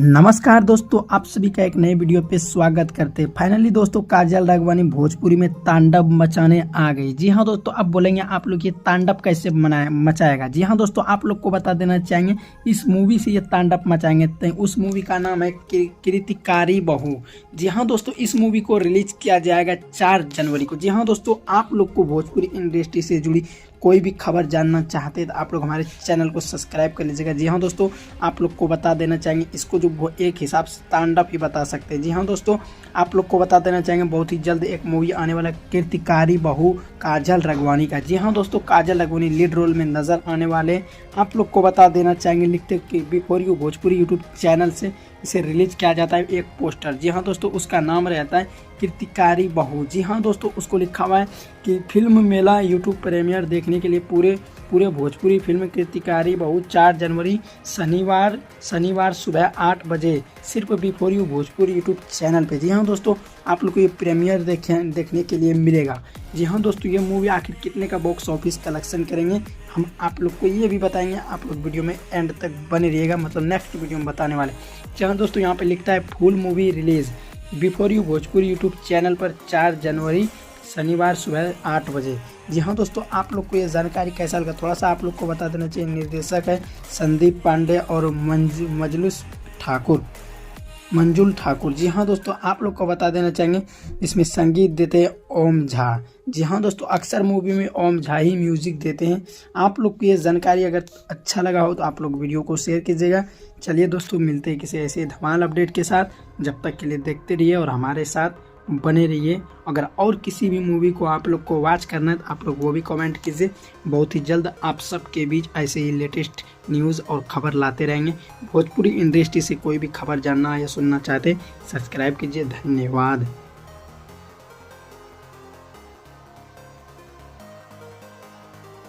नमस्कार दोस्तों, आप सभी का एक नए वीडियो पे स्वागत करते हैं। फाइनली दोस्तों, काजल राघवानी भोजपुरी में तांडव मचाने आ गई। जी हाँ दोस्तों, अब बोलेंगे आप लोग ये तांडव कैसे मचाएगा। जी हाँ दोस्तों, आप लोग को बता देना चाहेंगे इस मूवी से ये तांडव मचाएंगे। तो उस मूवी का नाम है कृतिकारी बहू। जी हाँ दोस्तों, इस मूवी को रिलीज किया जाएगा 4 जनवरी को। जी हाँ दोस्तों, आप लोग को भोजपुरी इंडस्ट्री से जुड़ी कोई भी खबर जानना चाहते हैं तो आप लोग हमारे चैनल को सब्सक्राइब कर लीजिएगा। जी हाँ दोस्तों, आप लोग को बता देना चाहेंगे इसको जो वो एक हिसाब से तांडव ही बता सकते हैं। जी हाँ दोस्तों, आप लोग को बता देना चाहेंगे बहुत ही जल्द एक मूवी आने वाला कृतिकारी बहू काजल राघवानी का। जी हाँ दोस्तों, काजल राघवानी लीड रोल में नजर आने वाले। आप लोग को बता देना चाहेंगे लिखते कि before you Bhojpuri YouTube channel से इसे रिलीज किया जाता है एक पोस्टर। जी हाँ दोस्तों, उसका नाम रहता है कृतिकारी बहू। जी हाँ दोस्तों, उसको लिखा हुआ है कि फिल्म मेला यूट्यूब प्रीमियर देखने के लिए पूरे भोजपुरी फिल्म कृतिकारी बहू 4 जनवरी शनिवार सुबह 8 बजे सिर्फ before you Bhojpuri YouTube channel पे। जी हाँ दोस्तों, आप लोग को ये प्रीमियर देखने के लिए मिलेगा। जी हाँ दोस्तों, ये मूवी आखिर कितने का बॉक्स ऑफिस कलेक्शन करेंगे हम आप लोग को ये भी बताएंगे। आप लोग वीडियो में एंड तक बने रहिएगा, मतलब नेक्स्ट वीडियो में बताने वाले। जी हाँ दोस्तों, यहाँ पे लिखता है full movie release before you Bhojpuri YouTube channel पर 4 जनवरी शनिवार सुबह 8 बजे। जी हाँ दोस्तों, आप लोग को ये जानकारी कैसा लगा थोड़ा सा आप लोग को बता देना चाहिए। निर्देशक है संदीप पांडे और मंजुल ठाकुर। जी हाँ दोस्तों, आप लोग को बता देना चाहेंगे इसमें संगीत देते हैं ओम झा। जी हाँ दोस्तों, अक्सर मूवी में ओम झा ही म्यूजिक देते हैं। आप लोग को ये जानकारी अगर अच्छा लगा हो तो आप लोग वीडियो को शेयर कीजिएगा। चलिए दोस्तों, मिलते हैं किसी ऐसे धमाल अपडेट के साथ। जब तक के लिए देखते रहिए और हमारे साथ बने रहिए। अगर और किसी भी मूवी को आप लोग को वॉच करना है तो आप लोग वो भी कमेंट कीजिए। बहुत ही जल्द आप सबके बीच ऐसे ही लेटेस्ट न्यूज़ और खबर लाते रहेंगे। भोजपुरी इंडस्ट्री से कोई भी खबर जानना या सुनना चाहते सब्सक्राइब कीजिए। धन्यवाद।